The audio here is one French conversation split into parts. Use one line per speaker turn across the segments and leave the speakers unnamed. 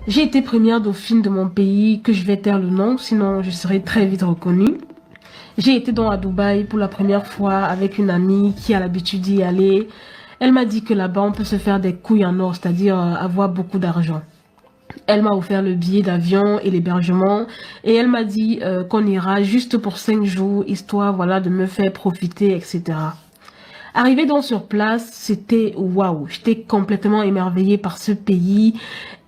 J'ai été première dauphine de mon pays, que je vais taire le nom, sinon je serai très vite reconnue. J'ai été donc à Dubaï pour la première fois avec une amie qui a l'habitude d'y aller. Elle m'a dit que là-bas, on peut se faire des couilles en or, c'est-à-dire avoir beaucoup d'argent. Elle m'a offert le billet d'avion et l'hébergement et elle m'a dit qu'on ira juste pour 5 jours, histoire voilà, de me faire profiter, etc. Arrivé donc sur place, c'était waouh, j'étais complètement émerveillée par ce pays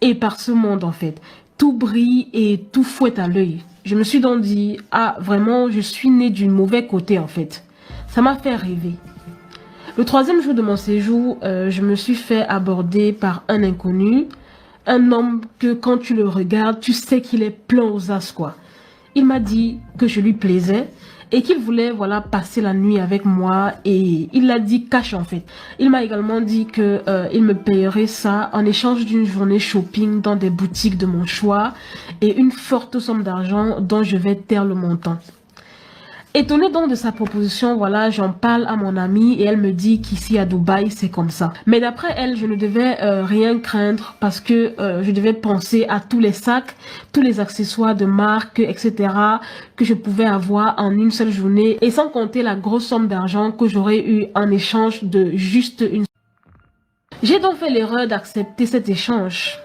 et par ce monde en fait. Tout brille et tout fouette à l'œil. Je me suis donc dit, ah vraiment, je suis née du mauvais côté en fait. Ça m'a fait rêver. Le troisième jour de mon séjour, je me suis fait aborder par un inconnu. Un homme que quand tu le regardes, tu sais qu'il est plein aux as quoi. Il m'a dit que je lui plaisais et qu'il voulait voilà passer la nuit avec moi et il l'a dit cash en fait. Il m'a également dit que il me payerait ça en échange d'une journée shopping dans des boutiques de mon choix et une forte somme d'argent dont je vais taire le montant. Étonnée donc de sa proposition, voilà, j'en parle à mon amie et elle me dit qu'ici à Dubaï, c'est comme ça. Mais d'après elle, je ne devais rien craindre parce que je devais penser à tous les sacs, tous les accessoires de marque, etc. que je pouvais avoir en une seule journée et sans compter la grosse somme d'argent que j'aurais eu en échange de juste une... J'ai donc fait l'erreur d'accepter cet échange.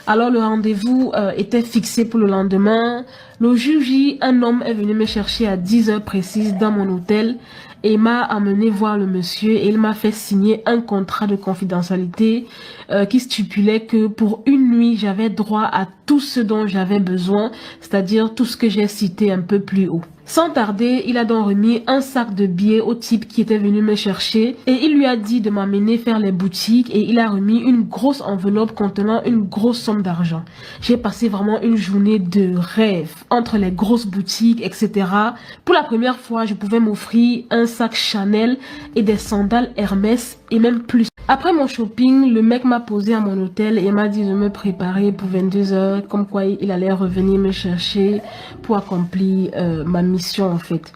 Alors le rendez-vous était fixé pour le lendemain. Le jour J, un homme est venu me chercher à 10 heures précises dans mon hôtel et m'a amené voir le monsieur et il m'a fait signer un contrat de confidentialité qui stipulait que pour une nuit, j'avais droit à tout ce dont j'avais besoin, c'est-à-dire tout ce que j'ai cité un peu plus haut. Sans tarder, il a donc remis un sac de billets au type qui était venu me chercher et il lui a dit de m'amener faire les boutiques et il a remis une grosse enveloppe contenant une grosse somme d'argent. J'ai passé vraiment une journée de rêve entre les grosses boutiques, etc. Pour la première fois, je pouvais m'offrir un sac Chanel et des sandales Hermès et même plus. Après mon shopping, le mec m'a posé à mon hôtel et m'a dit de me préparer pour 22 heures, comme quoi il allait revenir me chercher pour accomplir ma mission en fait.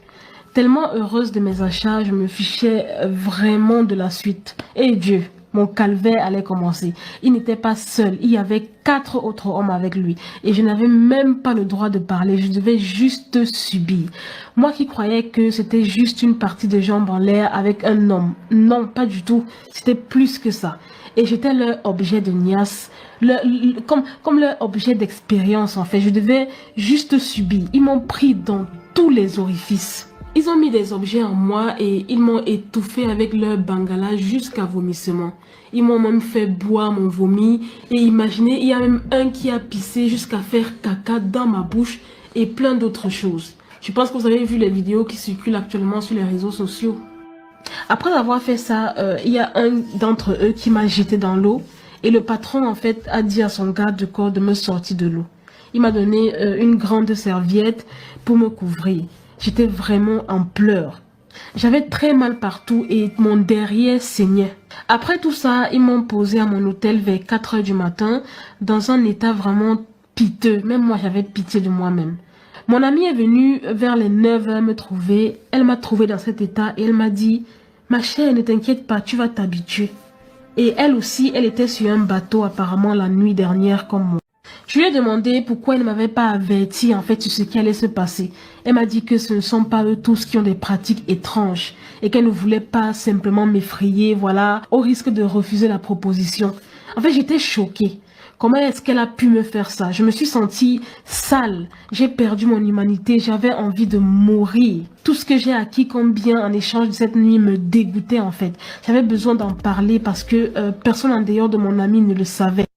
Tellement heureuse de mes achats, je me fichais vraiment de la suite. Et Dieu, mon calvaire allait commencer. Il n'était pas seul, il y avait 4 autres hommes avec lui. Et je n'avais même pas le droit de parler, je devais juste subir. Moi qui croyais que c'était juste une partie de jambes en l'air avec un homme. Non, pas du tout, c'était plus que ça. Et j'étais leur objet de niasse, comme leur objet d'expérience en fait. Je devais juste subir. Ils m'ont pris dans tous les orifices. Ils ont mis des objets en moi et ils m'ont étouffé avec leur bangala jusqu'à vomissement. Ils m'ont même fait boire mon vomi et imaginez, il y a même un qui a pissé jusqu'à faire caca dans ma bouche et plein d'autres choses. Je pense que vous avez vu les vidéos qui circulent actuellement sur les réseaux sociaux. Après avoir fait ça, il y a un d'entre eux qui m'a jeté dans l'eau et le patron en fait a dit à son garde de corps de me sortir de l'eau. Il m'a donné une grande serviette pour me couvrir. J'étais vraiment en pleurs. J'avais très mal partout et mon derrière saignait. Après tout ça, ils m'ont posé à mon hôtel vers 4 heures du matin dans un état vraiment piteux. Même moi, j'avais pitié de moi-même. Mon amie est venue vers les 9 heures me trouver. Elle m'a trouvé dans cet état et elle m'a dit « Ma chère, ne t'inquiète pas, tu vas t'habituer. » Et elle aussi, elle était sur un bateau apparemment la nuit dernière comme moi. Je lui ai demandé pourquoi elle ne m'avait pas averti en fait sur ce qui allait se passer. Elle m'a dit que ce ne sont pas eux tous qui ont des pratiques étranges et qu'elle ne voulait pas simplement m'effrayer, voilà, au risque de refuser la proposition. En fait, j'étais choquée. Comment est-ce qu'elle a pu me faire ça? Je me suis sentie sale. J'ai perdu mon humanité. J'avais envie de mourir. Tout ce que j'ai acquis comme bien en échange de cette nuit me dégoûtait en fait. J'avais besoin d'en parler parce que personne en dehors de mon ami ne le savait.